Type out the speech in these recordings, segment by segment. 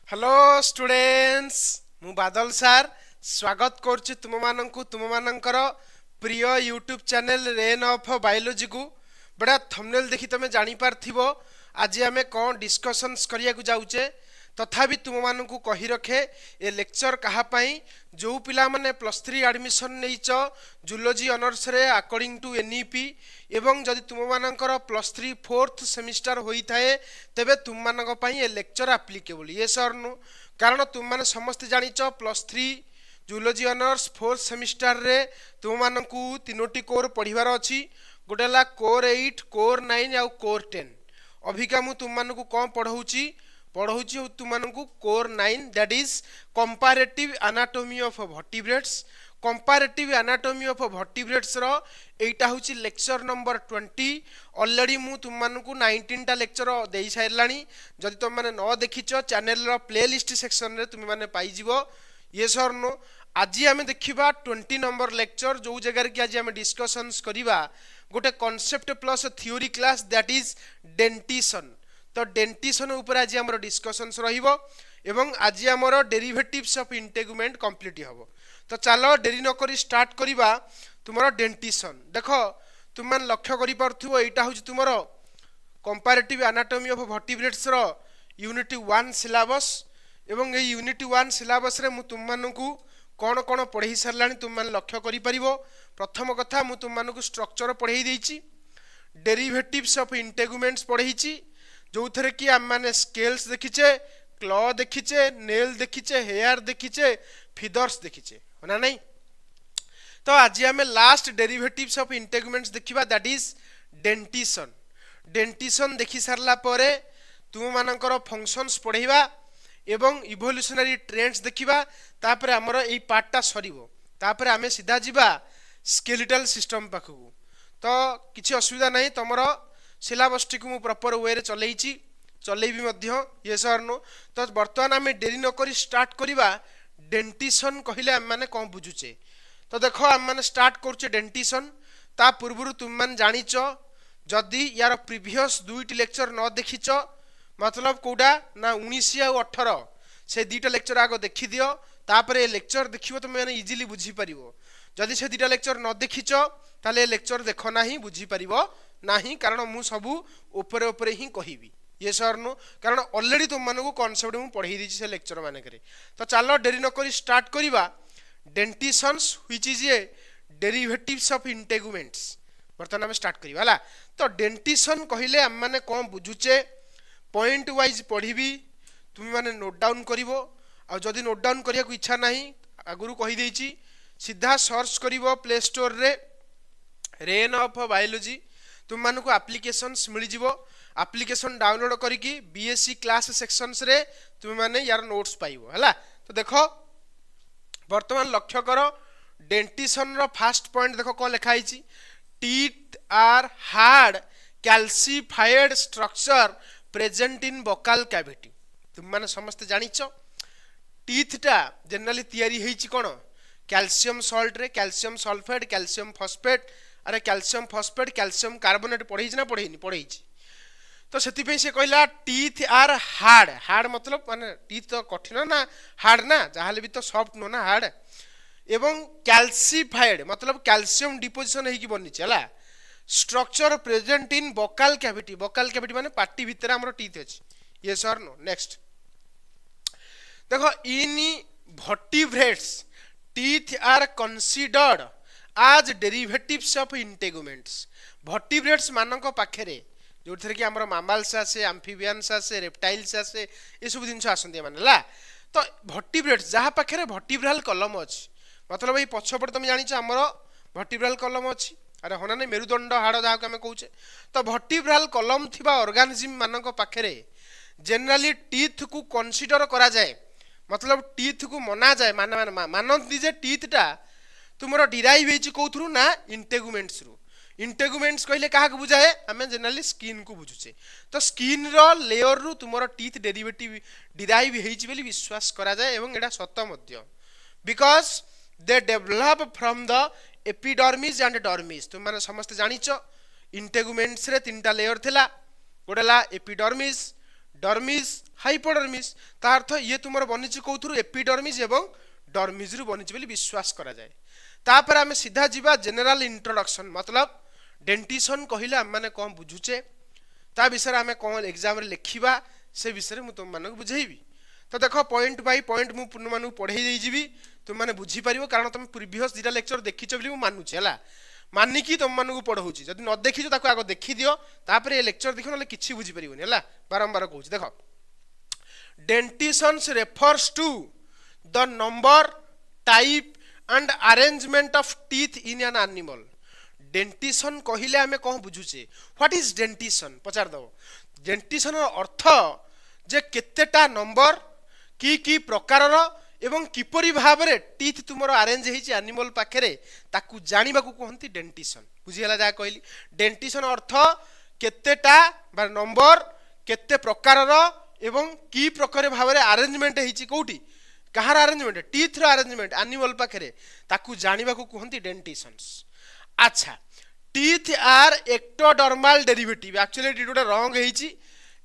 Hello students मु बादल सार स्वागत करुच्ची तुम मानंकु तुम मानंकर प्रिय YouTube channel rain of biology को बड़ा थंबनेल देखि तमे जानि पारथिबो आज आमे कोन डिस्कशंस करिया को जाउचे तथापि तुम मानंकु कहि रखे ए लेक्चर कहा पई जो पिला माने +3 एडमिशन नेइच जूलॉजी ऑनर्स रे अकॉर्डिंग टू एनईपी एवं जदि तुम मानंकर +3 फोर्थ सेमिस्टर होई थाए तेबे तुम मानक पई ए लेक्चर एप्लीकेबल ये सर नु कारण तुम माने समस्त जानिच +3 जूलॉजी ऑनर्स फोर्थ सेमिस्टर रे तुम मानंकु तीनोटी कोर पढिबार अछि गोटेला कोर 8 कोर 9 आ कोर 10 अभिका मु तुम मानकु कोन पढ़ौची तुमको core 9 that is comparative anatomy of vertebrates comparative anatomy of vertebrates रो एटा होची लेक्चर नंबर 20 ऑलरेडी मु तुमको 19 टा लेक्चर देई सारलानी जदि तुम माने न देखिचो चैनल रो प्लेलिस्ट सेक्शन रे तुम माने पाई जिवो ये सर नो आज आम देखा 20 नंबर लेक्चर जो जगह कि आज आम डिस्कशंस करिबा गोटे concept plus theory class that is dentition तो डेंटिशन ऊपर आज आम डिस्कशंस रहिबो एवं आज आम डेरिवेटिव्स ऑफ इंटेगुमेंट कंप्लीट हबो तो चलो डेरी न करी स्टार्ट करिबा तुमरो डेंटिशन देखो तुम मान लक्ष्य करि परथुबो एटा होची तुमरो कंपैरेटिव एनाटॉमी ऑफ वर्टिब्रेट्स रो यूनिट 1 सिलेबस एवं ए यूनिट 1 सिलेबस रे मु तुम मानकु कोन कोन पढ़ी सरलानी तुम मान लक्ष्य करि परिबो प्रथम कथा मु तुम मानकु स्ट्रक्चर पढ़ेई देइची डेरिवेटिव्स ऑफ इंटेगुमेंट्स पढ़ेईची जो थे कि आम मैंने स्केल्स देखीचे क्लॉ देखीचे नेल देखीचे हेयर देखीचे फीदर्स देखीचे ना नहीं तो आज आम लास्ट डेरिवेटिव्स ऑफ इंटेगुमेंट्स देखिबा दैट इज डेंटिशन डेंटिशन देखि सारला परे तुम मानकर फंक्शंस पढ़ेबा एवं इवोल्यूशनरी ट्रेंड्स देखिबा तापर हमर एई पार्टटा सरीबो तापर आमे सीधा जिबा स्केलेटल सिस्टम पाखकु तो किछि असुविधा नहीं तमरो सिलेबस टी को प्रॉपर वे रे चलेबी मध्य ये सर नो तो बर्तमान आम डेरी न करी स्टार्ट करिबा डेंटिशन कहले आम माने कोन बुझुचे तो देखो आम माने स्टार्ट करछे डेंटिशन ता पूर्वरु तुम मान जानिच जदि यार प्रीवियस दुईटी लेक्चर न देखिच मतलब कोडा ना 19 आ 18 से दुईटा लेक्चर आगो देखि दियो तापर ए लेक्चर देखिबो तुम माने इजीली बुझी परिबो जदि से दुईटा लेक्चर न देखिच ताले लेक्चर देखो नाही बुझी परिबो नाही कारण मु सबु ऊपर ऊपर ही कहिबी ये सर नो कारण ऑलरेडी तुम मानकु कांसेप्ट मु पढ़ी दीची से लेक्चर माने करे तो चलो डेरी न करी स्टार्ट करिबा dentitions which is a derivatives of integuments बर्तमान हम स्टार्ट करिबा हला तो डेंटिशन कहिले हम माने कोन बुझुचे पॉइंट वाइज पढ़ीबी तुम माने नोट डाउन करिवो आ जदी नोट डाउन करिया को इच्छा नाही आगुरु कहि देइची सीधा सर्च करिवो प्ले स्टोर रे रेन ऑफ बायोलॉजी तुम मानकु एप्लिकेशंस मिल जिवो एप्लिकेशन डाउनलोड करिकी बीएससी क्लास सेक्शंस रे तुम माने यार नोट्स पाइबो हला तो देखो वर्तमान लक्ष्य करो डेंटिशन रो फर्स्ट पॉइंट देखो को लिखा हिची teeth are hard calcified structure present in vocal cavity तुम माने समस्त जानिचो टीथ टा जनरली तयारी हेची कोन कैल्शियम सॉल्ट रे कैल्शियम सल्फेट कैल्शियम फॉस्फेट अरे कैल्शियम फॉस्फेट कैल्शियम कार्बोनेट पढ़ेई ना पढ़ेई तो से से कहला टीथ आर हार्ड हार्ड मतलब माने टीथ तो कठिन ना हार्ड ना जहाले भी तो सॉफ्ट नो ना हार्ड एवं कैल्सिफाइड मतलब कैल्शियम डिपोजिशन हेकी बनी चला structure present in vocal cavity माने पार्टी भीतर हमरो टीथ अछि ये सर नो नेक्स्ट देखो इन वर्टिब्रेट्स टीथ आर कंसीडर्ड आज डेरिवेटिव्स ऑफ इंटेगुमेंट्स वर्टिब्रेट्स मानक पाखरे जो थे कि हमर मामाल्स आसे एम्फिबियंस आसे रेप्टाइल्स आसे ये सब जिंस आसंती माने ला तो वर्टिब्रेट्स जहाँ पाखरे वर्टिब्रल कॉलम अछि मतलब ए पछपट तुम जानिछ हमर वर्टिब्रल कॉलम अछि अरे होना नै मेरुदंड हाड़ जहाँ को हमें कहूचे तो वर्टिब्रल कॉलम थिबा ऑर्गेनिज्म मानक पाखरे जनरली टीथ को कंसीडर करा जाए मतलब टीथ को मना जाए मानती जे टीथ टा तुमरो डिराइव हेची कोथरु ना इंटेगुमेंट्स रु इंटेगुमेंट्स कहले काहा को बुझाए हमें जनरली स्किन को बुझुचे तो स्किन रो लेयर रु तुमरो टीथ डेरिवेटिव डिराइव हेची बेली विश्वास करा जाए एवं एडा सत्य मध्य because they develop from the epidermis and dermis तुम माने समस्त जानिचो इंटेगुमेंट्स रे तीनटा लेयर थिला गोडेला एपिडर्मिस डर्मिस हाइपोडर्मिस ता अर्थ ये तुमर बनिछि कोथुरु एपिडर्मिस एवं डर्मिस रु बनिछि बोली विश्वास करा जाए। तापर आमे सीधा जीवा जनरल इंट्रोडक्शन मतलब डेंटिशन कहिले हम माने कोन बुझुचे ता विषय आमे कोन एग्जाम रे लिखिबा से विषय मु तुम मानक बुझेइबी। तो देखो पॉइंट बाय पॉइंट मु पुन मानु पढेई देई जीवी तुम माने बुझी परिबो कारण तुम प्रीवियस दिटा लेक्चर देखिछ बोली मु मानुछि हला मानिकी तुम मानक पढ़ौछि जदि न देखिछ ताको आगो देखि दियो तापर ए लेक्चर देखो नले किछि बुझी परिबोनी हला बारंबार कहूछि। देखो dentitions refers to the number type and arrangement of teeth in an animal. Dentition कहिले आमे कोन बुझुचे व्हाट इज डेंटिशन पचार दो। डेंटिशन अर्थ जे केतेटा नंबर की प्रकारर एवं किपरि भाबरे टीथ तुमरो अरेंज हेछि एनिमल पाखरे ताकू जानिबा को कहंती डेंटिशन बुझियला जा कहली। डेंटिशन अर्थ केतेटा बा नंबर केते प्रकारर एवं की प्रकार भाबरे अरेंजमेंट हेछि कोठी कहार अरेंजमेंट टीथ रो अरेंजमेंट एनिमल पाखरे ताकू जानिबा को कहंती डेंटिशंस। अच्छा teeth are ectodermal derivative actually it गोटे रंग हेछि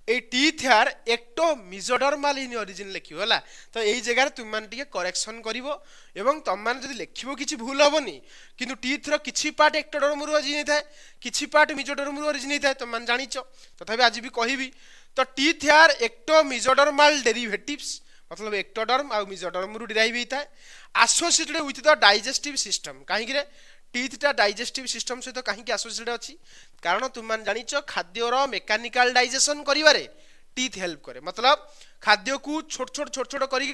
ए teeth are ecto मेसोडर्माल in origin लिखियो हला। तो एई जगह तुम मान टिके करेक्शन करिवो एवं तुम मान जदि लिखिबो किछि भूल होबनी किंतु टीथ रो किछि पार्ट एक्टोडर्म रु ओरिजिन थाए किछि पार्ट मेसोडर्म रु ओरिजिन थाए तुम मान जानिचो तथापि आज भी कहिबी। तो teeth are ecto mesodermal derivatives मतलब एक्टोडर्म आ मेसोडर्म रु डिराइव होइताए associated with the digestive system. काहे कि टीथ डाइजेस्टिव सिस्टम सहित कहीं एसोसिएटेड अच्छी कारण तुम मान जानिच खाद्यर मेकानिकल डाइजेशन करिवारे टीथ हेल्प करे मतलब खाद्य को छोट छोट करी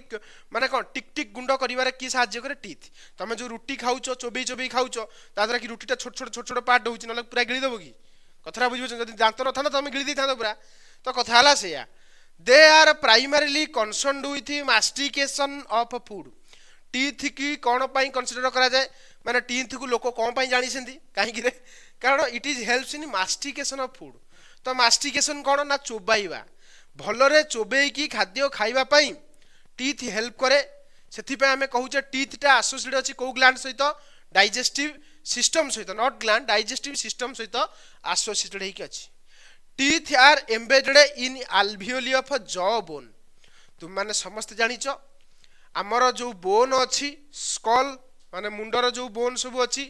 माने कौन टिक टिक गुंड करिवारे की साहाय्य करे टीथ। तुम जो रुटी खाऊच चोबई खाऊच ताद्वारा कि रुटीटा छोट छोट पार्ट होउछि नले पूरा गिली देबो कि कथरा बुझिबो जदि दांत न था तुम गिली दै था पूरा तो कथा हला सेया। They are primarily concerned with mastication of food. Teeth की कौन पाई कंसीडर करा जाए माने टीथ को लोक कौन पाई जानी सेंती कहीं कारण it is helps in mastication of food. तो मास्टिकेशन कौन ना चोबाइबा भलरे चोबई की खाद्य खाइबा पाई टीथ हेल्प करे सेथि पे हमें कहूचे टीथ टा एसोसिएटेड अछि को ग्लैंड सहित डाइजेस्टिव सिस्टम सहित नॉट ग्लैंड डाइजेस्टिव सिस्टम सहित एसोसिएटेड हेकी अछि। Teeth are embedded in alveoli of jaw bone. तुम माने समस्त जानिचो आमर जो बोन अच्छी स्कल माने मुंडर जो बोन सब अच्छी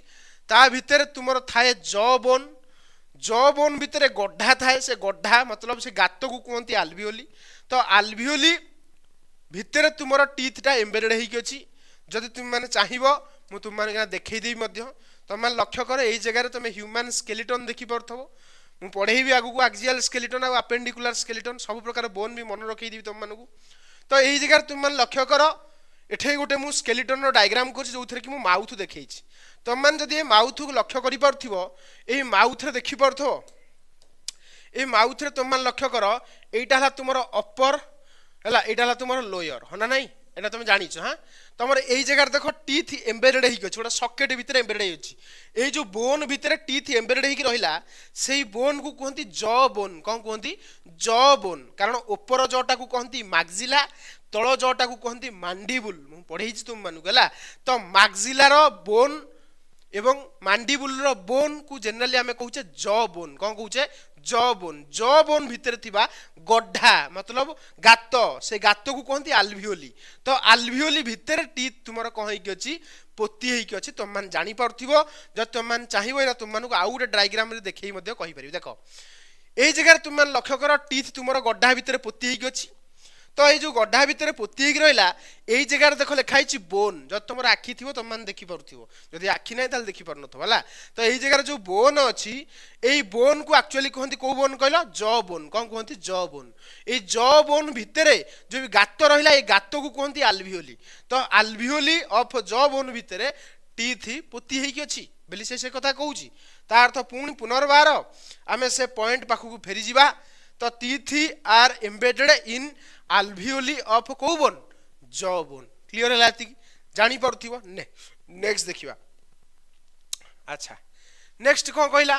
ता भितर तुमर थाए जॉ बोन भितर गड्ढा थाए से गड्ढा मतलब से गात को कहते अल्वियोली। तो अल्वियोली भितर तुमर टीथ टा एम्बेडेड हेकी अछि जदि तुम माने चाहिबो मु तुम माने देखै देई मध्य तुम माने लक्ष्य कर एई जगह रे तुम ह्यूमन स्केलेटन देखि परथबो मु पढेइबी आगु को एक्सियल स्केलेटन आ अपेंडिकुलर स्केलेटन सब प्रकार बोन भी मन रखै देबी तुम मानकु। तो एई जगह रे तुम माने लक्ष्य कर एठे गोटे मु स्केलेटन रो डायग्राम करछि जोथरे कि मु माउथ देखैछि तुम मान जदि ए माउथ को लक्ष्य करि परथिबो एई माउथ रे देखि परथो ए माउथ रे तुम मान लक्ष्य कर एइटा हला तुमरो अपर हला एइटा हला तुमरो लोअर हना नाही एटा तुम जानिछ। हां तुमर एई जगह रे देखो टीथ एम्बेडेड हेकी अछि गोटा सॉकेट भीतर एम्बेडेड अछि एई जो बोन भीतर टीथ एम्बेडेड हेकी रहिला सेई बोन को कहंती जॉ बोन कोन कहंती जॉ बोन कारण ऊपर जॉटा को कहंती मैक्सिला तଳ जटा को कहती मांडिबुल मु पढ़ेई तुम मानु गला। तो मैक्सिलार बोन एवं मांडिबुल रो बोन को जनरली आमे कहूचे जॉ बोन कोन कहूचे जॉ बोन भीतर थिबा गड्ढा मतलब गात से गात को कहती अल्वियोली। तो अल्वियोली भीतर टीथ तुमर कोन हेकी अछि पोती हेकी अछि तुम मान जानि परथिबो ज तुम मान चाहिबो ना तुम मानु आउ गोटे डायग्राम रे देखै मध्ये कहि परिबो। देखो एई जगह तुम मान लक्ष्य कर टीथ तुमर गड्ढा भीतर पोती हेकी अछि तो ये जो गड्ढा भितर पोती रहा यही जगह देख लिखाई बोन जब तुम आखि थी तुम मैंने देखी पार्थिव जदि आखि ना देखी पार ना तो यही जगह जो बोन अच्छी यही बोन को एक्चुअली कहते कौ बोन कहल जॉ बोन कौन कहते जॉ बोन ये जॉ बोन भितर जो गात रहा ये गात को कहते अल्वियोली। तो अल्वियोली ऑफ जॉ बोन भितर टीथ पोती होगी अच्छी बोली से कथा कहूँ ता अर्थ पुणी पुनर्बार आम से पॉइंट पाखक फेरी जा। तो teeth are embedded in alveoli of को बोन जॉ बोन क्लियर है जानी पार्थिव। नेक्स्ट देखिबा। अच्छा नेक्स्ट कौन कहला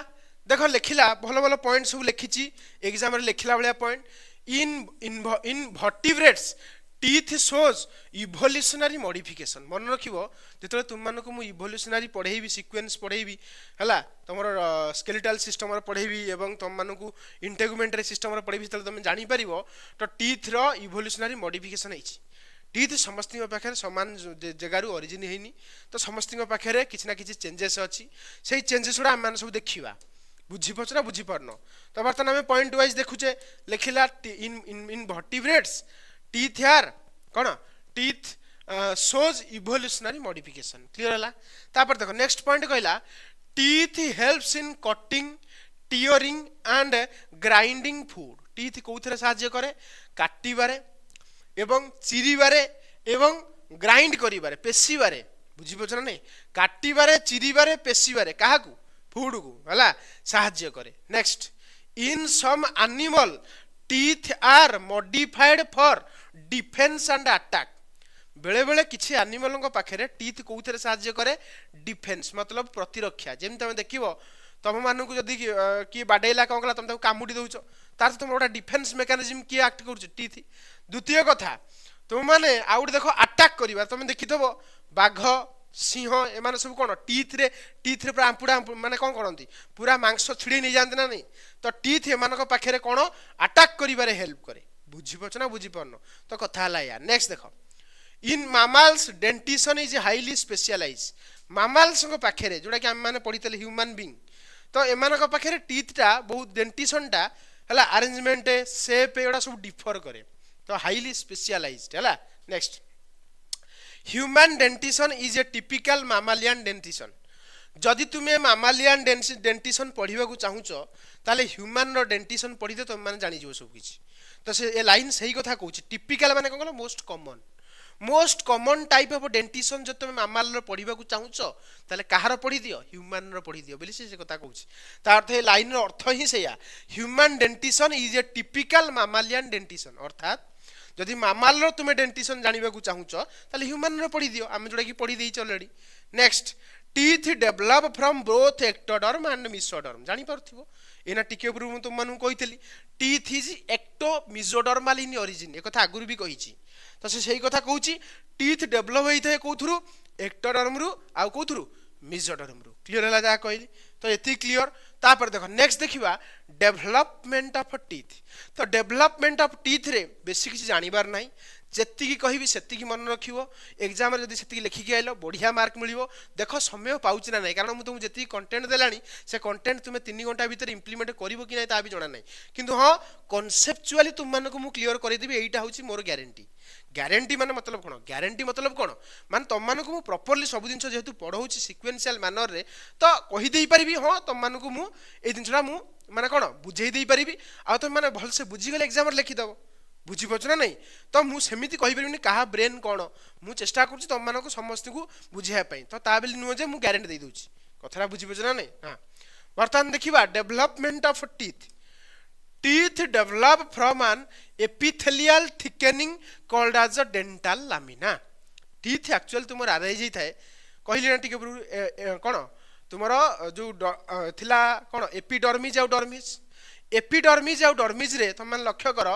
देख लिखिला भल भल पॉइंट सब लिखी एग्जाम रे लिखिला भाया point in vertebrates teeth shows evolutionary modification मन रखिबो जेतले तुम मानको मु इवोल्यूशनरी पढेबी सीक्वेंस पढेबी हला तमर स्केलेटल सिस्टम रे पढेबी एवं तुम मानको इंटेगुमेंटरी सिस्टम रे पढेबी तले तुम जानि परिबो तो टीथ रो इवोल्यूशनरी मॉडिफिकेशन हेछि टीथ समस्त पाखे सामान जगार ओरिजिन होनी तो समस्त पाखे किसी ना किसी चेंजेस अच्छी से चेंजेस गुड़ा आम सब देखा बुझीपार ना बुझीपारन तो बर्तमान आम पॉइंट वाइज देखुचे लिखला इन इन वर्टिब्रेट्स टीथ आर कौन teeth shows evolutionary modification clear है तापर देखो नेक्स्ट पॉइंट कहला teeth helps in cutting tearing and grinding food teeth कौन साहाय्य करे काटिबारे एवं चिरीबारे एवं ग्राइंड करिबारे पेशीबारे बुझीपार ना नहीं काटिबारे चिरीबारे पेशीबारे काहाकू फूड को हला साहाय्य करे next in some animal teeth are modified for defence and attack बेले बेले किसी एनिमल पाखे टीथ कौन साहाय्य करे डिफेंस मतलब प्रतिरक्षा जमी तुम देखो तुम मानक जदि किए बाडेला कौन कला तुम कामुड़ी दौच तार तुम गोटे डिफेंस मेकानिजम किए आक्ट कर टीथ द्वितीय कथा तुम मैंने आउ देख अटैक कर तुम देखिथब बाघ सिंह एम सब कौन टीथ रे पूरा आंपुड़ा माने कौन करती पूरा मांस छिड़ी नहीं जाते ना नहीं तो टीथ एम पाखे कौन अटैक करिबारे हेल्प करे बुझीपार ना बुझीपारन तो कथा है या नेक्स्ट देख इन मामाल्स डेंटिशन इज हाईली स्पेशलाइज मामाल्स पाखे जोटा कि आम मैंने पढ़ी ह्यूमन बीइंग तो एम पाखे टीथटा बहुत डेंटिशनटा है अरेंजमेंट सेप एगुड़ा सब डिफर करे तो हाईली स्पेशलाइज्ड है next human dentition is a typical mammalian dentition जदि तुम्हें मामालियन डेंटिशन पढ़ा चाहूच ताले ह्यूमन रो डेंटिशन पढ़ी तुम मैंने जानीज सब किसी तो से ए लाइन सही कथा कहूँ टिपिकल माने कौन most common type of dentition जो तुम मामाल पढ़ा चाहूच ताले कहार पढ़ी दियो ह्यूमन रो पढ़ी दियो बोली से कथा कहूँ तार अर्थ लाइन अर्थ ही से human dentition is a typical mammalian dentition अर्थात जदि मामाल तुम्हें डेंटिशन जानवा चाहूच ताले ह्यूमन रो पढ़ी दियो आम जोटा कि पढ़ी देइछ already next teeth develop from both ectoderm and mesoderm जानी पारथिबो एना टिके पूर्व तुम मानू कहितली teeth is ecto मेसोडर्माल in origin एक कथा आगुरु भी कहिछि तो से सही कथा कहूछि टीथ डेभलप होइथे कोथुरु एक्टोडर्म रु आ कोथुरु मेसोडर्म रु क्लियर हला जा कहली तो एति क्लियर तापर देखो नेक्स्ट देखिबा डेवलपमेंट ऑफ टीथ तो डेवलपमेंट ऑफ टीथ रे बेसी किसी जानिबार नाही जेतिकी कहबी सेतिकी मन रखिबो एग्जाम रे जदि सेतिकी लिखिकी आइलो बढ़िया मार्क मिलिबो देखो समय पाउच ना नाही कारण मु तुम जेतिकी कंटेंट देलानी से कंटेंट तुमे 3 घंटा भीतर इंप्लीमेंट करिवो कि नाही ता भी जणा नाही किंतु हां कॉन्सेप्चुअली तुम मानको मु क्लियर करि देबी एटा होची मोर ग्यारंटी माने मतलब कोन ग्यारंटी मतलब कोन मान तुम मानको मु प्रॉपर्ली सब दिन जेहेतु पढौची सीक्वेंशियल मैनर रे तो कहि देई परिबी हां तुम मानको मु ए दिनछड़ा मु माने कोन बुझेई देई परिबी आ तुम माने भल से बुझी गेले एग्जाम रे लिखि दबो बुझीपार ना नहीं तो मुझे सेमती कहीपरि क्या ब्रेन कौन मुझे चेष्टा करुँच तुम मानक समस्त को बुझाई तो ता बेली नुह मुझे ग्यारंटी दे दूसरी कथा बुझीपार ना नहीं हाँ बर्तमान देखा development of teeth teeth develop from an epithelial thickening called as a dental lamina teeth actually तुम आराई जाए कहली ना टी कौन तुम जो थिला कौन एपिडर्मिज आउ डर्मिज एपिडर्मिज आउ डर्मिज रे तुम मैंने लक्ष्य कर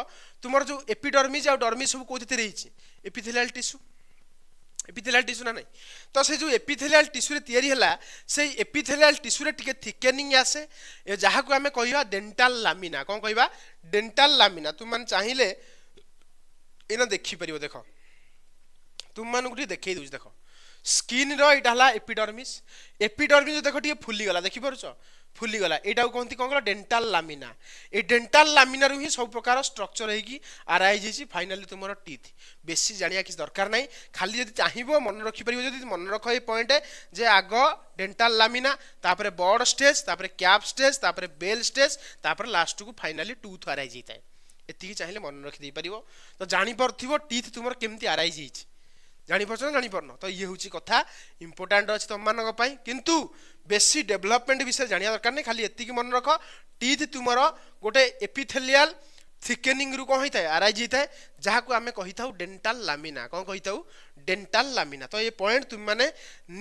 तुम जो एपिडर्मिज आउ डर्मिज सब कौन रही एपिथेलियल टिश्यू ना नहीं तो से जो एपिथेलियल टिश्यू तैयारी है से एपिथेलियल टिश्यू टिके थिकेनिंग आसे जहाँ को आम कह डेंटाल लामिना कौन कह डेंटाल लामिना तुम मैंने चाहिए एना देखिपर देख तुम मानक देखई दूँ देख स्किन रहा एपिडर्मिस एपिडर्मिस देख टे फुलीगला देखिपुर फुलीगला यहाँ कहती कौन कह डेंटाल लामिना ये डेंटाल लामिना ही सब प्रकार स्ट्रक्चर होगी आराई जाइए फाइनाली तुम टीथ बेसी जानिया किसी दरकार नहीं खाली जब चाहिए मन रखिपर जब मन रख ये पॉइंट जे आग डेंटाल लामिना तापर बॉड स्टेज तापर कैप स्टेज तापर बेल स्टेज तापर लास्ट को फाइनाली टूथ आराई जाए एति चाहिए मन रखिदे पार तो जापर टीथ तुम केमती आराई जाइए जापर ना जापर तो ये हूँ कथा इंपोर्टाट अच्छे तुम मान किंतु बेसी डेवलपमेंट विषय जाना दरकार नहीं खाली एति मन रख टीथ तुम गोटे एपिथेलियल थिकेनिंग रु कौन होता है आराई जाए जहाँ को आम कही था डेंटाल लामिना कौन कही था डेंटाल लामिना तो ये पॉइंट तुम मैंने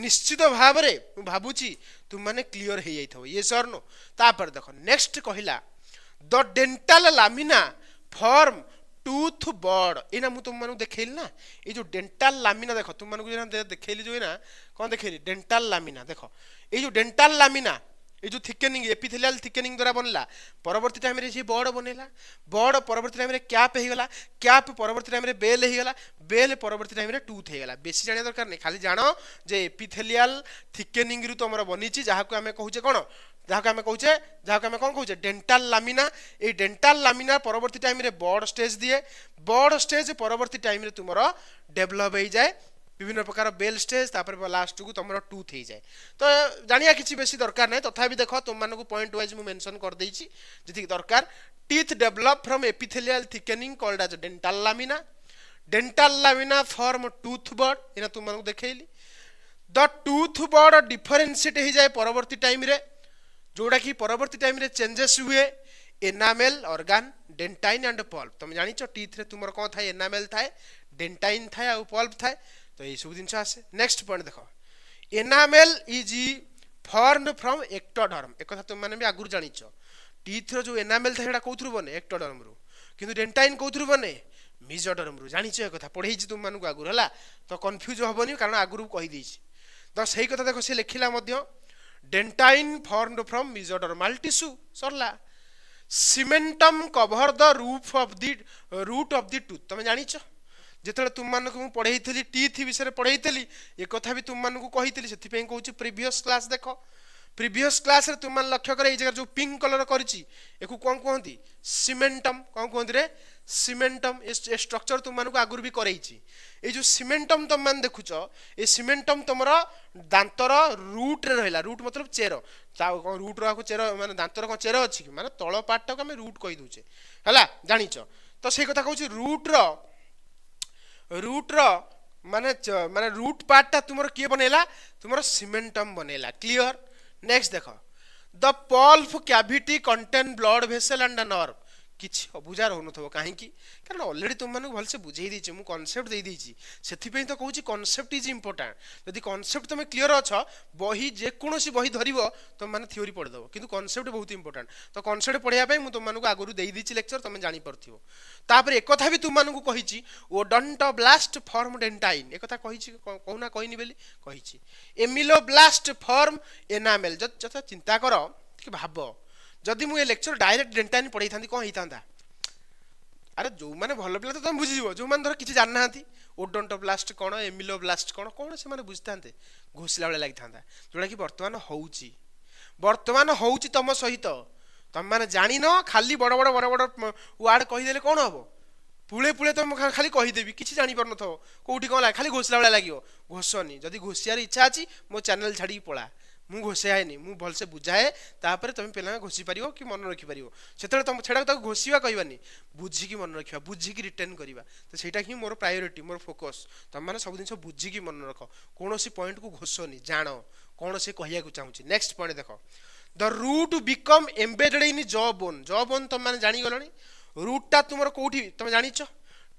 निश्चित भाव में भावुची तुम मैंने क्लीयर हो जाइए ये सर नो तापर देख नेक्स्ट कहला the dental lamina form tooth bud एना मु तुम मानू देखैली ना ये जो डेंटल लामिना देखो तुम मानू देखैली जो ना कौन देखैली डेंटल लामिना देखो ये जो डेंटल लामिना ये जो थिकेनिंग एपिथेलियल थिकेनिंग द्वारा बनला परवर्ती टाइम रे बर्ड बनेला बर्ड परवर्ती टाइम रे कैप हे गला कैप परवर्ती टाइम रे बेल हे गला बेल परवर्ती टाइम रे टूथ हे गला बेसी जानिया दरकार नहीं खाली जानो जे एपिथेलियल थिकेनिंग रु तमरा बनिची जहा को हमें कहूचे कोन जहा को हमें कौन कहूचे डेंटल लामिना ए डेंटल लामिना परवर्ती टाइम रे बर्ड स्टेज दिए बर्ड स्टेज परवर्ती टाइम रे तुमरो डेवलप हो जाए विभिन्न प्रकार बेल स्टेज तापर लास्ट को तुम टूथ हो जाए तो जानिया किसी बेसी दरकार नहीं तथापि देख तुम मानक पॉइंट वाइज मुझे मेंशन कर देछि जति दरकार teeth develop from epithelial thickening called as dental lamina form tooth bud इना तुम मानक देखैली द टूथ बर्ड डिफरेंशिएट हो जाए परवर्ती टाइम रे जोड़ा कि परवर्ती टाइम रे चेंजेस हुए enamel organ dentine and pulp तुम जानिछ टीथ रे तुमर कोन थाए एनामेल थाए डेंटाइन थाए आ पल्प थाए तो ये सब जिन आसे नेक्स्ट पॉइंट देखो enamel is formed from ectoderm एक कथा तुम माने भी आगुर जानिछ टीथ रो जो एनामेल थाए एटा कोथुर बने एक्टोडर्म रो किंतु डेंटाइन कोथुर बने मेसोडर्म रो जानिछ ए कथा पढेई तुम मानू आगुर हला तो कंफ्यूज होबनी कारण आगुर कहि देछि तो सही कथा देखो से लिखिला मध्य dentine formed from mesodermal tissue सरला cementum cover the root of the tooth तुम जानिछ जिते तुम मानक मु पढ़ई टीथ विषय पढ़ई ये कथा भी तुम मानक कही से कहूँ प्रीवियस क्लास देख प्रीवियस क्लास रे तुम लक्ष्य कर जगह जो पिंक कलर करी कौन कहती सीमेंटम कौन कहते रे सीमेंटम ए स्ट्रक्चर तुम मानक आगुरी भी करई ये जो सीमेंटम तुम मान देखुच ये सीमेंटम तुम दांतर रूट रे रहा रूट मतलब चेर रूट रो चेर माने दांतर कौन चेर अच्छी माने तल पार्ट टाक आम रूट कही दूचे है जानिच तो से कथा कहूँ रूट रो माने रूट पार्ट टा तुमर किए बनेला तुमर सीमेंटम बनेला क्लियर नेक्स्ट देखो the pulp cavity contain blood vessel and nerve किछि अबुझा रहु नथबो काहे की कारण ऑलरेडी तुम मानक भलसे बुझेई दैछि मु कांसेप्ट देई दैछि सेथि पे तो कहूछि कांसेप्ट इज इंपोर्टेंट यदि कांसेप्ट तुम क्लियर अछ बही जे कोनोसी बही धरिबो तुम माने थ्योरी पढ दबो किंतु कांसेप्ट बहुत इंपोर्टेंट तो कांसेप्ट पढिया पे मु तुम मानक आगुरु देई दैछि लेक्चर तुम जानि परथिबो तापर एक कथा भी तुम मानक कहिछि ओडोंटोब्लास्ट फॉर्म डेंटाइन एक कथा कहिछि कहूना कहिनी बेली कहिछि एमिलोब्लास्ट फॉर्म एनामेल जत चिंता करो कि भाबो जदि मुझे लेक्चर डायरेक्ट डेंटाइन पढ़ाई था कौन होता अरे जो मैंने भल पिला तो तुम बुझीज जो मैंने धर किसी जाना ओडोंटोब्लास्ट कौन एमिलोब्लास्ट कौन कौन से बुझी था घोषला बेले लगी था जोटा कि बर्तमान होउची तुम सहित तुम मैंने जान खाली बड़ बड़ बड़ बड़ वार्ड कहीदे कौन हम पुले पुले तुम खाली कहीदेवी किसी जापर न कौटी कौन खाली घोषला बेले लगे घोषनी जदि घोषियार इच्छा अच्छी मो चैनल छाड़ी पड़ा मु घोषाएनि मु भलसे बुझाए तापर तुम पे घोषी पार कि मन रखिपार से तुम छेड़ा घोषा कहबानी बुझिकी मन रखा बुझिकी रिटेन करवा तो ସେଇଟା ହିଁ मोर प्रायोरिटी मोर फोकस तुम मैंने सब जिन बुझिकी मन रख कौन पॉइंट को घोषनी जान कौन से कहया चाहूँ नेक्स्ट पॉइंट देख the root become embedded in jaw bone तुम मैंने जानीगल रूटा तुम कौटी तुम जानिच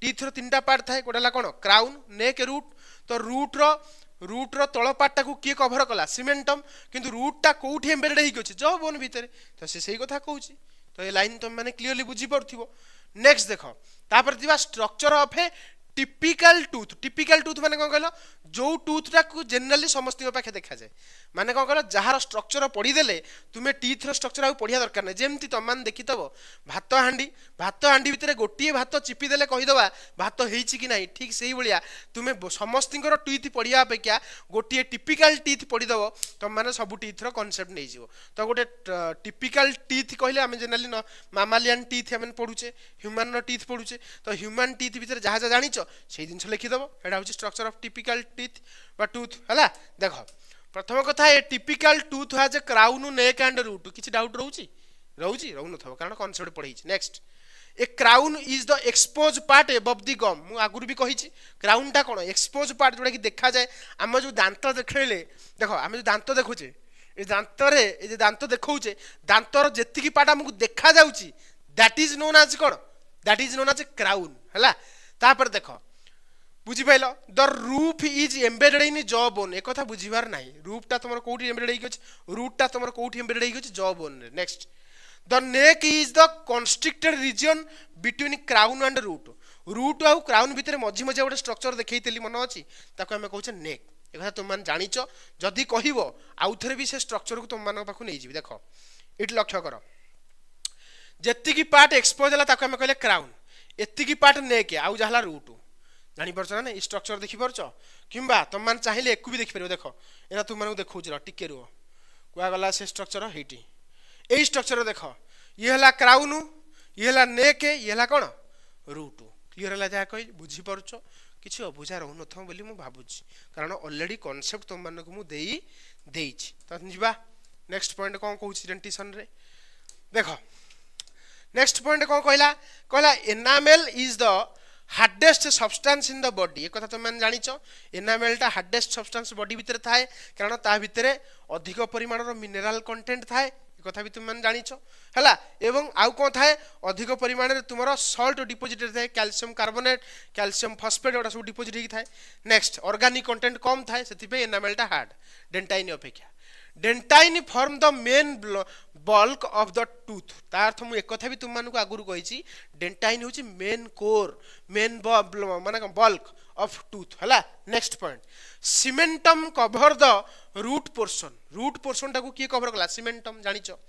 टीथ रो 3टा पार्ट थाए गोटा कौन क्राउन नेक रूट तो रूट रो तल पार्टा को किए कभर कला सीमेंटम किंतु रूटा कौटी एम्बेडेड होइक अछि जॉ बोन भीतर तो से सही कथा कहूछि तो ये लाइन तुम माने क्लियरली बुझी पड़थिबो नेक्स्ट देखो तापर दिबा structure of A typical tooth माने कौन कहलो जो टूथटा को जनरली समस्त पाखे देखा जाए माने कौन कहलो जार स्ट्रक्चर पढ़ीदेले तुम्हें टीथ स्ट्रक्चर आ पढ़िया दरकार नहीं जमती तुम मैंने देखिथब भात हांडी भितर गोटे भात चिपिदेले कहीदबा भात होइछि कि नहीं ठीक से भाया तुम्हें समस्त टीथ पढ़िया अपेक्षा गोटे टिपिकल टीथ पढ़ीदब तुम मैंने सब टीथर कनसेप्ट नहीं जीव तो गोटे टिपिकल टीथ कहले आम जनरली मामालियन टीथ आम पढ़ुचे ह्यूमन टीथ पढ़ुचे तो ह्यूमन टीथ भितर जहाँ जहाँ जानिच से जिन लिखिदब एटा हूँ स्ट्रक्चर ऑफ टिपिकल टीथ बा टूथ है देख प्रथम कथा a typical tooth has a crown neck and root किसी डाउट रोची रहू न कारण कनसेप्ट पढ़ी next a crown is the exposed part above the gum मु आगुरी भी कही क्राउनटा कौन एक्सपोज पार्ट जोटा कि देखा जाए आम जो दांत देखले देख आम जो दांत देखुचे ये दांत देखौचे दांतर जेतिकी पार्ट आमको देखा जाउची दैट इज नोन एज कौन that is known as crown है तापर देख बुझिपाल the root is embedded in jaw bone एक कथा बुझीबार नाही रूफटा तुम कौटी एम्बेडेड होइछ रूटटा तुम कौटी एम्बेडेड होइछ jaw bone next the neck is the constricted region between crown and root root आउ क्राउन भितर मझी मझी गोटे स्ट्रक्चर देखैतली मन अछि ताको हमें कहउछे नेक ए कथा तुम मान जानिच जदि कहिवो आउ थरे भी से स्ट्रक्चर को तुम मान पाखु नै जिवि देखो इट लक्ष्य कर जेति की पार्ट एक्सपोज होला ताको हमें कहले क्राउन एति की पार्ट नेक आउ जहला रूट जानि परछ ना ई स्ट्रक्चर देखि परछ किंबा तुम मान चाहिले एकु भी देखि परबो देखो एना तुम मानू देखौछ र टिके रुओ कुआ गला से स्ट्रक्चर हेटी ए स्ट्रक्चर देखो ये हला क्राउन ये हला नेक ये हला कोन रूट क्लियर हला जा कहि बुझी परछ किछि अबुझा रहु नथौ बोली मु भाबुछि कारण ऑलरेडी कांसेप्ट तुम मानक मु देई देइछि त जिबा नेक्स्ट पॉइंट कोन कहउछि डेंटिशन रे देखो नेक्स्ट पॉइंट कोन कहला कहला enamel is the hardest substance in the body एक कथा तुम मान जानिच एनामेलटा हार्डेस्ट सब्सटेंस बॉडी भितर थाए कारण ता भितर अधिक परिमाण रो मिनरल कंटेंट थाए कथा भी तुम मान जानिच हला एवं आउ कोन थाए अधिक परिमाण रे तुमरो सॉल्ट डिपोजिटेड थाए कैल्शियम कार्बोनेट कैल्शियम फॉस्फेट ओडा सब डिपोजिट ही थाए नेक्स्ट ऑर्गेनिक कंटेंट कम थाए सेति पे एनामेलटा हार्ड डेंटाइन अपेक्षा dentine form the main bulk of the tooth तार अर्थ मु एक कथा भी तुम मान को आगुरु कहिछि डेंटाइन होछि मेन कोर मेन माने बल्क ऑफ टूथ हला next point cementum cover the root portion टाको की कवर कला cementum जानिचो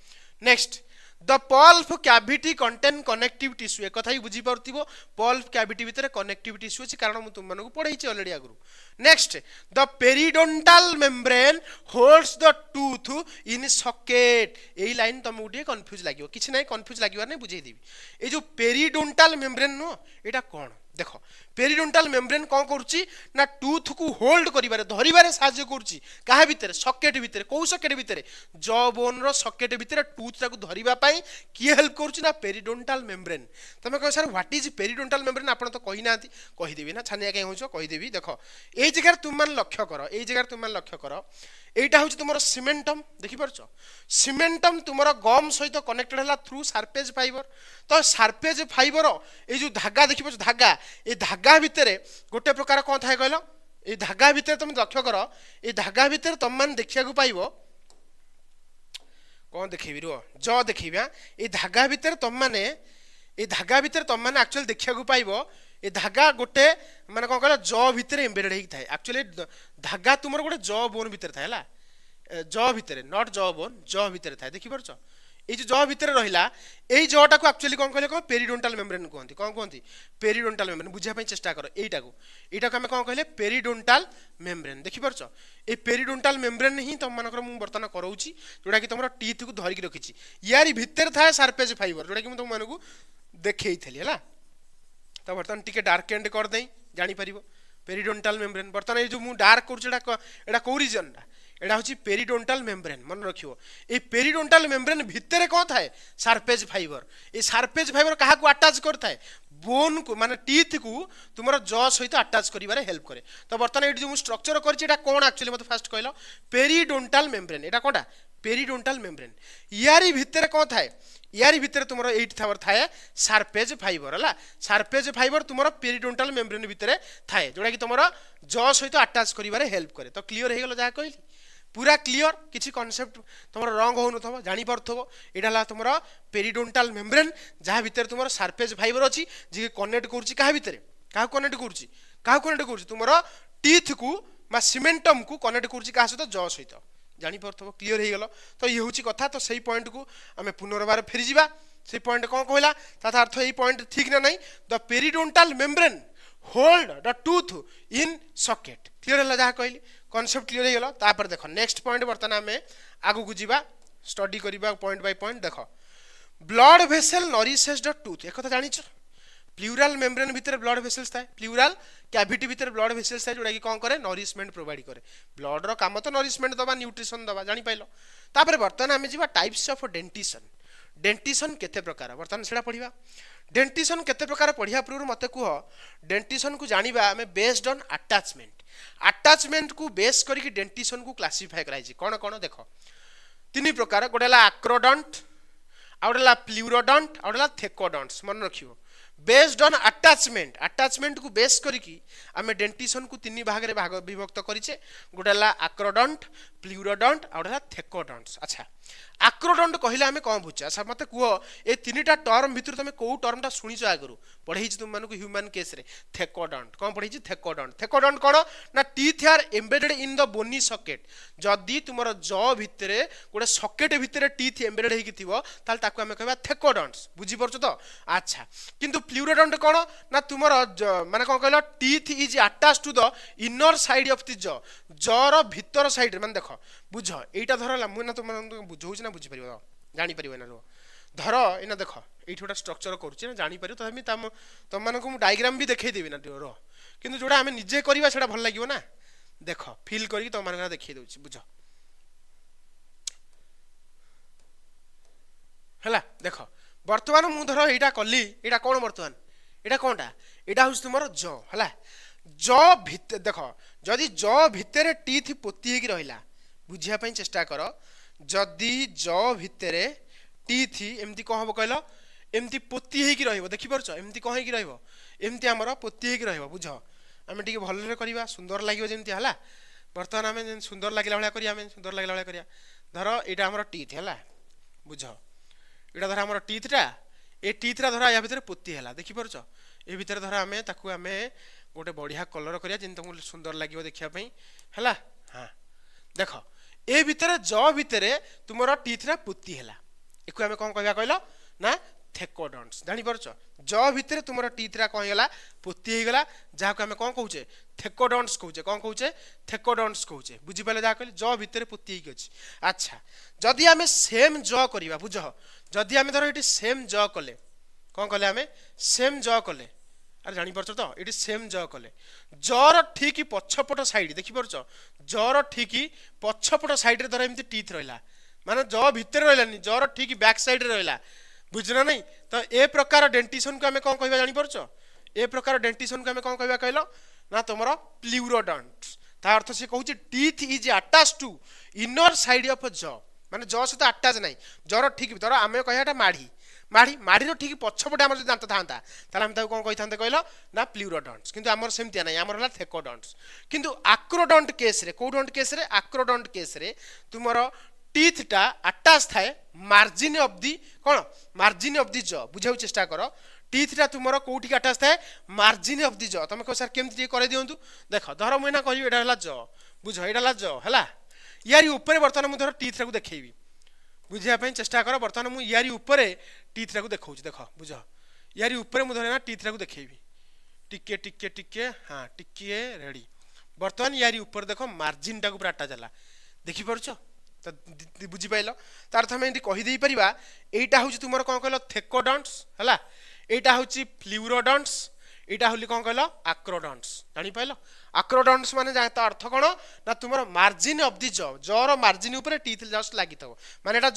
next the pulp cavity contain connective tissue एक कथा ही बुझी परथिबो पल्प कैविटी भीतर कनेक्टिव टिश्यू अछि कारण मु तुम मानकु पढैछि ऑलरेडी आगुरु next the periodontal membrane holds the tooth in socket एई लाइन तुम गुटे कंफ्यूज लागियो किछि नै कंफ्यूज लागियो नै बुझेई देबी ए जो पेरिडोंटाल मेम्ब्रेन नो एटा कोन देखो पेरिडोंटाल मेम्ब्रेन कौन करुच्ची ना टूथ को होल्ड करिबारे धरिबारे साहाय्य करुच्ची काहा भितर सॉकेट भितर को सॉकेट भितर जॉ बोन रो सॉकेट भितर टूथ टाको धरिबा पई की हेल्प करुच्ची ना पेरिडोंटाल मेम्ब्रेन तमे कह सर व्हाट इज पेरिडोंटाल मेम्ब्रेन आपण तो कहि नाथि कहि देबी ना छानिया के होछो कहि देबी देखो ए जगह तुम मान लक्ष्य करो ए जगह तुम मान लक्ष्य करो एटा होछि तुमरो सीमेंटम देखि परछो सीमेंटम तुमरो गम सहित कनेक्टेड हला थ्रू सरफेस फाइबर तो सरफेस फाइबर ए जो धागा देखि परछो धागा ए धागा भितरे गोटे प्रकार कोन थाए कहलो ए धागा भितरे तुम लक्ष्य करो ए धागा भितरे तुम मान देखिया को पाइबो कोन देखिबि रो ज देखिबा ए धागा भितरे तुम माने एक्चुअली देखिया को पाइबो ए धागा गोटे माने कोन कहलो ज भितरे एम्बेडेड हेइ थाए एक्चुअली धागा तुमर गोटे ज बोन भितरे थाए हला ज भितरे नॉट ज बोन ज भितरे थाए देखि परछो ए जो ज भितरे रहिला एई जटा को एक्चुअली कोन कहले को पेरिडोंटाल मेम्ब्रेन कहंती कोन कहंती पेरिडोंटाल मेम्ब्रेन बुझिया पई चेष्टा करो एटा को हम कोन कहले पेरिडोंटाल मेम्ब्रेन देखि परछो ए पेरिडोंटाल मेम्ब्रेन ही तुम मानकर मु वर्तन करौची जोडा कि तुमरो टीथ को धरि के रखिची यारी भितर थाए सरफेस फाइबर जोडा कि मु तुम मानकु देखैई थली हला तो बर्तन टिके डार्क एंड कर दई जानि परिबो पेरिडोंटाल मेम्ब्रेन बर्तन ए जो मु डार्क करूछ एटा को रीजन एटा होची पेरिडोंटाल मेम्ब्रेन मन रखियो ए पेरिडोंटाल मेम्ब्रेन भितरे कोन थाए surface fibre a surface fibre काहा को अटैच करथाए बोन को माने टीथ को तुमरो जॉ सहित अटैच करिवारे हेल्प करे तो बर्तन ए जो मु स्ट्रक्चर करछि एटा कोन एक्चुअली मते फर्स्ट कहलो पेरिडोंटाल मेम्ब्रेन एटा कोनटा पेरिडोंटाल मेम्ब्रेन यारी भितरे कोन थाए यारी भितर तुमरो 8 थावर थाए सरफेस फाइबर हला सरफेस फाइबर तुमरो पेरिडोंटाल मेम्ब्रेन भितरे थाए जोडा कि तुमरो जॉ सहित अटैच करिवारे हेल्प करे तो क्लियर हे गेलो जा कहली पूरा क्लियर किछि कांसेप्ट तुमरो रंग हो नथबो जानि परथबो एटा ला तुमरो पेरिडोंटाल मेम्ब्रेन जहा भितर तुमरो सरफेस फाइबर अछि जे कनेक्ट करूछि काहा भितर काहा कनेक्ट करूछि तुमरो टीथ को मा सीमेंटम को कनेक्ट करूछि काहा सहित जॉ सहित जानि परथबो क्लियर हे गेलो तो ये होछि कथा तो सही पॉइंट को हमें पुनर्बार फेरि जिबा से पॉइंट कोन कहला तथा अर्थ ए पॉइंट ठीक ना नहीं the periodontal membrane hold the tooth in socket clear हला जा कहली कांसेप्ट क्लियर हे गेलो तापर देखो नेक्स्ट पॉइंट बर्तन हमें आगु को जिबा स्टडी करिबा पॉइंट बाय पॉइंट देखो blood vessel nourishes the tooth एक कथा जानिछ प्लूरल मेम्ब्रेन भीतर ब्लड वेसल्स थाए प्लूरल कैविटी भीतर ब्लड वेसल्स थाए जोडा कि कोन करे नरिशमेंट प्रोवाइड करे ब्लड रो काम तो नरिशमेंट दबा न्यूट्रिशन दबा जानि पाइलो तापर बर्तन हमें जिबा टाइप्स ऑफ डेंटिशन केते प्रकार बर्तन सेडा पढिबा डेंटिशन केते प्रकार पढिया पूर्व मते कुह डेंटिशन को जानिबा हमें बेस्ड ऑन अटैचमेंट को बेस करके डेंटिशन को क्लासिफाई कराइछि कोन कोन देखो तीन प्रकार गोडेला एक्रोडंट आउडेला प्लूरोडंट आउडेला थेकोडंट्स मन रखियो बेस्ड ऑन अटैचमेंट को बेस करके आमे डेंटिशन को तीन भाग रे विभक्त करिचे गोडेला एक्रोडंट प्लूरोडंट आउडेला थेकोडंट्स अच्छा आक्रोडंट कहले आमे कौन बुझे अच्छा मत कह ए तीनटा टर्म भितर तुम कौ टर्मटा शुणिच आगु पढ़े तुम मानक ह्यूमन केस रे थेकोडंट कौन पढ़े थेकोडंट कौन ना teeth are embedded in the bony socket जदि तुम ज भितर गोटे सकेट भितर टीथ एम्बेडेड होगी थी ताल आम कह थेकोडंट्स बुझीपार तो अच्छा किंतु प्लूरोडंट कौन ना तुम माने कौन कहल teeth is attach to the inner side of the jaw भितर साइड माने देख बुझ एटा धर मुझे तुम बुझे ना बुझीपर जापर ना रुह धर एना देख ये गोटे स्ट्रक्चर करुच्छे जापर तथापि तुम मानक डायग्राम भी देखदेवी ना रह कि जोड़ा आम निजे करवा से भल लगे ना देख फिल कर तुम मान देखी दूसरी बुझ है देख बर्तमान मुझे धर यहाँ कली यहाँ कौन बर्तमान यहाँ कौनटा यहाँ हूँ तुम है ज भितर देख जदि ज भितर टीथ पोती हो रहा बुझापी चेष्टा कर जदि ज भितर टीथ एमती कौन हम कहल एमती पोती हो देखिपार एमती कौन हो एमती आमर पोती हो बुझ आम टे भल करवा सुंदर लगे जमी है बर्तमान आम सुंदर लगला भाया करें सुंदर लगला भाया करें धर यहाँ आमर टीथ है बुझ यहाँ धर आमर टीथटा ए टीथरा धर या भितर पोती है देखिपार ये भितर धर आम आम गोटे बढ़िया कलर करिया जिन तुमको सुंदर लगे देखापी है हाँ देख ए भितर ज भितर तुम टीथरा पोती है एक आम कौन कह कहल ना थेकोडंट्स जापर ज भितर तुम टीथरा कौन होगा पोती होगला जहाँ को आम कौन कहे थेकोडंट्स कहे कौन कहे थेकोडंट्स कहे बुझीपारे जहाँ कहले ज भितर पोती अच्छी अच्छा जदि आम सेम ज करवा बुझ जदि आम धर ये सेम ज कले कौन कले आम सेम ज कले अरे जापर तो ये सेम ज कले जर ठीक पछपट साइड देखिपार जर ठीक पछपट साइड धर एमती टीथ रहा माने ज भितर रही जर ठीक बैक साइड रहा बुझना नहीं तो ए प्रकार डेंटिशन को आम कौन कह जापर ए प्रकार डेंटिशन को आम कौन कह कहल ना तुम प्लूरोडंट ता अर्थ से कहूँ teeth is attach to inner side of jaw माने ज सहित अटैच नहीं जर ठीक धर आम कह माढ़ी माढ़ी माढ़ी ठीक पछपटे आम दांत था आम कौन कही था कहल ना प्लूरोडंट्स किंतु आमर सेमती ना आमर है थेकोडंट्स किंतु आक्रोडंट केस रे कोडंट केस रे आक्रोडंट केस रे तुमर टीथटा अटैच थाए मार्जिन ऑफ दी कौन मार्जिन ऑफ दी ज बुझाऊ चेष्टा कर टीथटा तुमर कौटी अटैच थाए मार्जिन ऑफ दी ज तुम कह सर केमती कर दिंतु देख धर मुझे कह यहाँ ज बुझ यहाँ ज है यार ऊपर बर्तमान मुझे धर टीथरा को देखी बुझापी चेष्टा कर बर्तमान मुझे यारी ऊपर टीथरा को देखा देख बुझ यारी ऊपर मुझे टीथरा को देखेबी टिके टिके टिके हाँ टिके रेडी बर्तमान यारी ऊपर देख मार्जिन टाक पूरा अटैच है देखिपार तो बुझीपाल तार आम ये कहीदे पार यहाँ हूँ तुम कौन कहल थेकोडंट्स है यहाँ हूँ प्लूरोडंट्स यहाँ हूँ कौन कहल आक्रोडंट्स जापाल आक्रोडंट्स माने अर्थ कौन ना तुम मार्जिन ऑफ दी जर मार्जिन ऊपर टीथ जस्ट लगी माने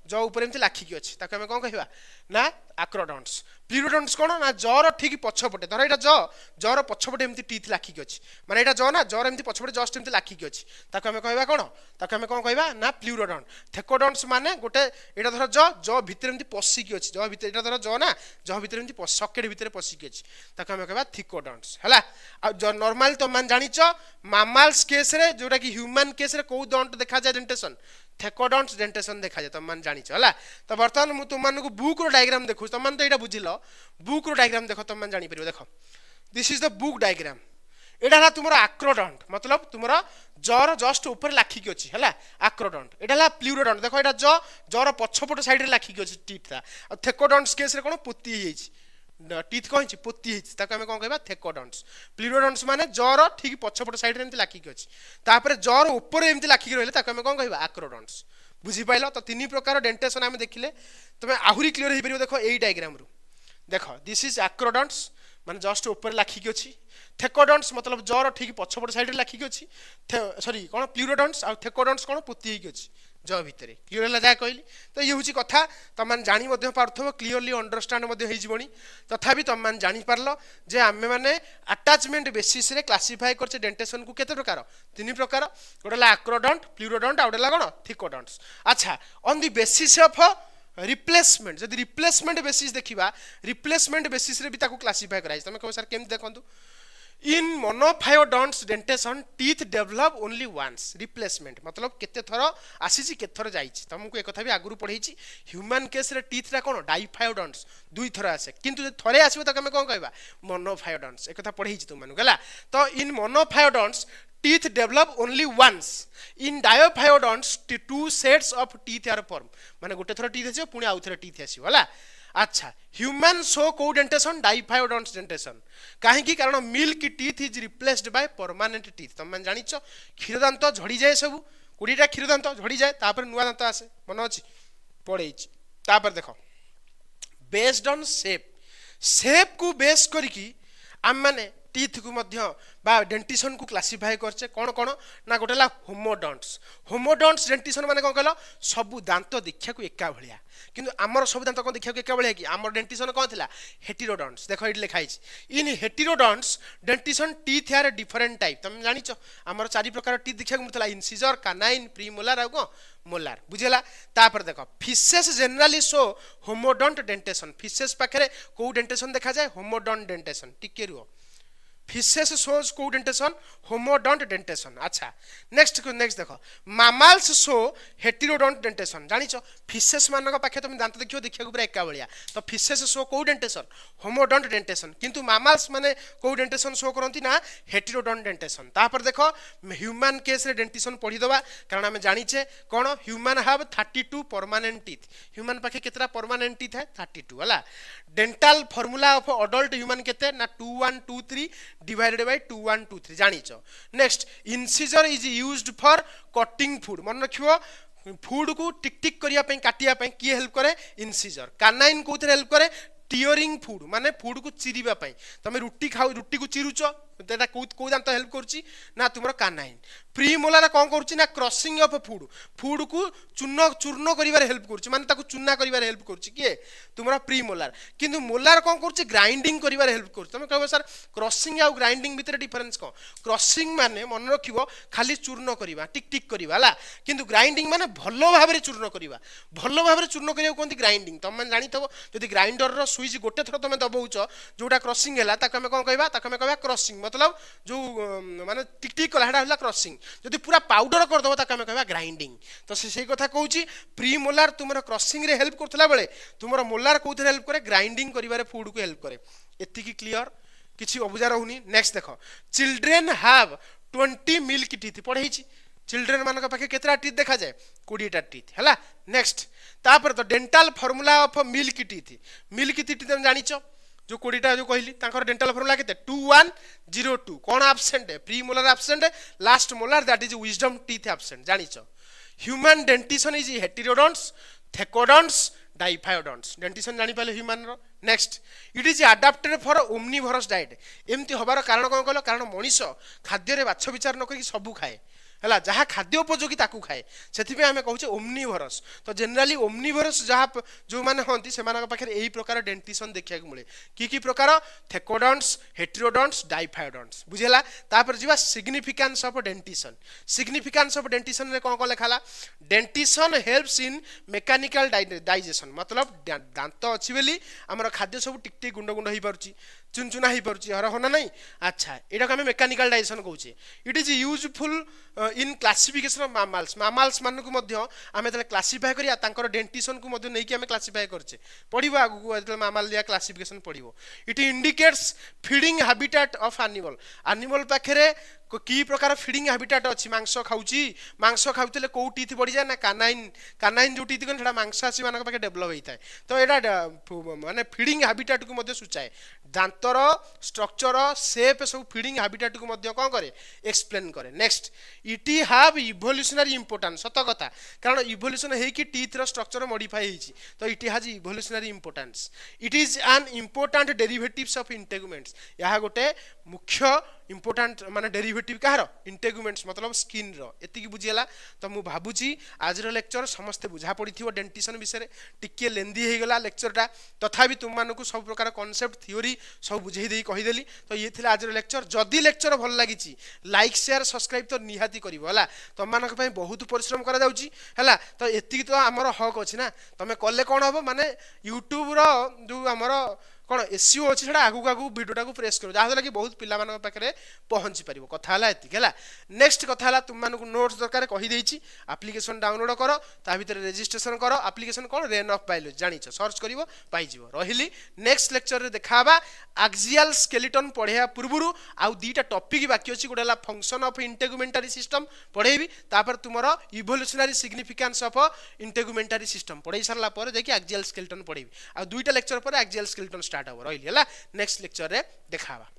ज ऊपर एमती लाखिकी अच्छी ताको आम कौन कहवा ना आक्रोडंट्स प्लूरोडंट्स कौन ना जर ठीक पछपटे धर यहाँ जर पछपटे एमती टीथ लाखिकी अच्छी माने यहाँ ज ना जर एमती पछपटे जस्ट एमती लाखिकी अच्छी ताको आम कहवा कौन ताको आम कौन कहवा ना प्लूरोडंट थेकोडंट्स माने गोटे यहाँ धर ज भितर एमती पशिकी अच्छी ज भितर यहाँ धर ज ना ज भितर एमती सकेट भितर पशिकी अच्छी ताको आम कहवा थेकोडंट्स है नॉर्मल तो मान जानिच मामाल्स केस रे जोटा कि ह्यूमन केस रे को दंट देखा जाए डेंटेशन थेकोडंट्स डेंटेशन देखा जाए तुम मान जानिच है तो बर्तमान मुझे तुम मानक बुक रो डायग्राम देखु तुम तो यहाँ बुझिल बुक रो डायग्राम देख तुम जानी पार देख this is the book diagram एटा तुम आक्रोडंट मतलब तुम जर जस्ट ऊपर लाखिकी अच्छी है आक्रोडंट एटा प्लूरोडंट देख यहाँ जर पछपट साइड लाखिकी अच्छी टीथटा थेकोडंट्स केस रे कौन पोती टीथ कौन पोती आम कौन कह थेकोडंट्स प्लूरोडंट्स माने जर ठीक पछपट साइड एमती लाखिकी अच्छी तापर जर ऊपर एमती लाखिकी रही आम कौन कह आक्रोडंट्स बुझीपाल तो तीन प्रकार डेंटेशन आम देखिले तुम आहरी क्लीयर हो पार देख यही डायग्राम रू देख दिस इज आक्रोडंट्स माने जस्ट ऊपर लाखिकी अच्छी थेकोडंट्स मतलब जर ठीक पछपट साइड लाखिकी अच्छी सॉरी कौन प्लूरोडंट्स आ थेकोडंट्स कौन पोती अच्छी ज भितर क्लीयर है जहाँ कहली तो ये हूँ कथा तुम मैंने जानी पार्थव क्लीयरली अंडरस्टांड होनी तथापि तुम मैंने जानीपार जे आम मैंने आटाचमेंट बेसीस रे क्लासीफाई करछे डेंटेशन को केते प्रकार तीन प्रकार गोटे आक्रोडंट प्लूरोडंट आ गोटे कौन थेकोडंट्स अच्छा on the basis of replacement जब रिप्लेसमेंट बेसिस देखा रिप्लेसमेंट बेसिस रे भी क्लासीफाई कराई तुम कह सर केमती देखु in monophyodonts dentition teeth develop only once replacement मतलब केते थर आसी केते थर जाइछि तुमको एक कथा भी आगु पढ़ेछि ह्यूमन केस रे टीथ रा कोन डाइफायोडोंट्स दुई थर आसे किंतु थरे आसीबो त हमें कोन कहबा मोनोफायोडोंट्स एक कथा पढ़ेछि तुम मानु गला तो इन मोनोफायोडोंट्स teeth develop only once in diaphyodonts two sets of teeth are formed माने गोटे थर टीथ आसीबो पुनी आउ थर टीथ आसीबो हला अच्छा ह्यूमन शो को डेंटेशन डाइफायोडोंट्स डेंटेशन काहे कारण milk teeth is replaced by permanent teeth तुम माने जानिछो क्षीर दांत झड़ी जाए सब 20टा क्षीर दांत झड़ी जाए तापर नुवा दांत आसे मन अछि पड़ेछि तापर देखो बेस्ड ऑन शेप को बेस करिकी आम माने टीथ को मध्य बा डेंटिशन को क्लासिफाई करछे कोन कोन ना गोटेला होमोडोंट्स डेंटिशन माने कोन कहलो सब दांत देखिया को एका भलिया किंतु हमर सब दांत कोन देखिया को एका भलिया कि हमर डेंटिशन कोन थिला हेटेरोडोंट्स देखो इट लिखाइ छि in heterodonts dentition teeth are different type तुम जानिछो हमर चारि प्रकार टीथ देखिया को मिथला इंसिजर कानाइन प्रीमोलार आ को मोलार बुझेला तापर देखो fishes generally show homodont dentition fishes पाखरे को डेंटेशन देखा जाए होमोडोंट डेंटेशन टिके रुओ फिशेस शोज को डेंटेशन होमोडोंट डेंटेशन अच्छा नेक्स्ट देखो मामाल्स शो हेटेरोडोंट डेंटेशन जानिछो फिशेस मानक पाखे तुम दांत देखियो देखिया को पूरा एका बलिया तो फिशेस शो को डेंटेशन होमोडोंट डेंटेशन किंतु मामाल्स माने को डेंटेशन शो करंती ना हेटेरोडोंट डेंटेशन तापर देखो ह्यूमन केस रे डेंटिशन पढ़ी दबा कारण हम जानिछे कोन human have 32 permanent teeth human पाखे केतरा परमानेंट टीथ है 32 हला dental formula of adult human केते ना 2123 divided by 2123 जानिछो next incisor is used for cutting food मन रखियो फूड को टिक टिक करिया पई काटिया पई की हेल्प करे इंसिजर कानाइन कोथरे हेल्प करे टियरिंग फूड माने फूड को चिरिबा पई तमे रुटी खाओ रुटी को चिरुचो तेटा को दांत हेल्प करछि ना तुमरो कानाइन प्रीमोलार कोन करछि ना क्रॉसिंग ऑफ फूड को चूर्ण करिवार हेल्प करछि माने ताको चूना करिवार हेल्प करछि के तुमरो प्रीमोलार किंतु मोलार कोन करछि ग्राइंडिंग करिवार हेल्प करछि तमे कहबो सर क्रॉसिंग आ ग्राइंडिंग भीतर डिफरेंस को क्रॉसिंग माने मन रखिबो खाली चूर्ण करिवा टिक टिक करिवा हला किंतु ग्राइंडिंग माने भलो भाबरे चूर्ण करिवा भलो भाबरे चूर्ण करियो कोंती ग्राइंडिंग तमे माने जानि थबो जदि ग्राइंडर रो स्विच गोटे थरो तमे दबौचो जोटा क्रॉसिंग हला ताको हम कोन कहबा ताको हम कहबा क्रॉसिंग मतलब जो माने टिक टिक कला हेडा हला क्रॉसिंग जदि पूरा पाउडर कर दबो ताको हम कहबा ग्राइंडिंग तो से कथा कहूची प्रीमोलार तुमरो क्रॉसिंग रे हेल्प करथला बेले तुमरो मोलार कोथरे हेल्प करे ग्राइंडिंग करिवारे फूड को हेल्प करे एति की क्लियर किछि अबुझा रहउनी नेक्स्ट देखो चिल्ड्रेन हैव 20 मिल्क टीथ पढेछि चिल्ड्रेन मानक पाखे केतरा टीथ देखा जाए 20टा टीथ हला नेक्स्ट तापर तो dental formula of milk teeth तुम जानिछो जो 20टा जो कहली तांकर डेंटल फार्मूला केते 2102 कोन एब्सेंट है प्री मोलार एब्सेंट है last molar that is wisdom teeth absent जानिछो human dentition is heterodonts thecodonts diphyodonts dentition जानि पाले ह्यूमन रो next it is adapted for omnivorous diet एमती होबार कारण कोन कहलो कारण मनीष खाद्य रे बाछ विचार न करी सब खाए हला जहाँ खाद्य उपयोगी ताकू खाए से आम कहूँ ओमनिवोरस तो जनरली ओमनिवोरस जहाँ जो मैंने हंती से पाखे यही प्रकार डेंटिशन देखा मिले कि प्रकार थेकोडोंट्स हेटेरोडोंट्स डाइफायोडोंट्स बुझेला तापर जीवा सिग्निफिकेंस ऑफ डेंटिशन रे कौन कौन लिखाला dentition helps in mechanical digestion मतलब दांत अच्छी बेली आमर खाद्य सब टिक टिक गुंड गुंड हो पार्ची चुनचुना हो पार्ची हर होना नहीं अच्छा यहाँ को आम मेकानिकल डाइजेशन कहूचे it is useful in classification of mammals मान को आम जो क्लासीफाए करिया तांकर डेंटिशन को नहीं कि आम क्लासीफाए करछे पढ़िबो आगु जो मामाल दिया क्लासिफिकेशन पढ़िबो it indicates feeding habitat of animal पाखरे की प्रकार फीडिंग हैबिटेट अच्छी मांस खाऊले कौ टीथ बढ़ी जाए ना कानाइन जो टीथ कौन मांसाशी मान पाखे डेभलप होता है तो यहाँ माने फीडिंग हैबिटेट को सूचाए दांतर स्ट्रक्चर शेप सब फीडिंग हैबिटेट को कौन करे एक्सप्लेन करे next it have evolutionary importance सत कथा कारण इवोल्यूशन होगी टीथ रो स्ट्रक्चर मॉडिफाई होती तो it has evolutionary importance it is an important derivatives of integuments यह गोटे मुख्य इंपोर्टेंट माने डेरिवेटिव कहार इंटेगुमेंट्स मतलब स्किन रो एति बुझीला तो मु भाबुची आज रो लेक्चर समस्त बुझा पड़ी डेंटिशन विषय टिके लेंदी हो गला लेक्चरटा तथापि तुम मानक सब प्रकार कॉन्सेप्ट थ्योरी सब बुझे दे कहीदेली तो ये थिला आज रो लेक्चर जदि लेक्चर भल लागी लाइक शेयर सब्सक्राइब तो निहाती करिवो हला तुम मानक पई बहुत परिश्रम करा जाउची हला तो एति तो हमर हक अछि ना तमे कले कोन होबो माने यूट्यूब रो जो हमर कौन एसईओ अच्छी से आगू आगू भिडियोटा को प्रेस करो जहाँद्वारा कि बहुत पिला पाखे पहुँची पार कथा है नेक्स्ट कथा तुम नोट्स दरकार कहीदेची आप्लिकेसन डाउनलोड कर ता भीतर रेजिस्ट्रेशन कर आप्लिकेसन कौन रेन ऑफ बायोलॉजी जानिछ सर्च करिवो पाइजिवो रहिली नेक्स्ट लेक्चर रे देखाबा एक्सियल स्केलेटन पढ़िया पूर्वरु आउ दीटा टॉपिक बाकी अछि गोटेला फंक्शन ऑफ इंटेगुमेंटरी सिस्टम पढ़ेबी तापर तुमरो इवोल्यूशनरी सिग्निफिकेंस ऑफ इंटेगुमेंटरी सिस्टम पढ़ाई सारला पर जाकि एक्सियल स्केलेटन पढ़ेबी आ दुईटा लेक्चर पर एक्सियल स्केलेटन स्टार्ट हो रहिली हला नेक्स्ट लेक्चर रे देखाबा।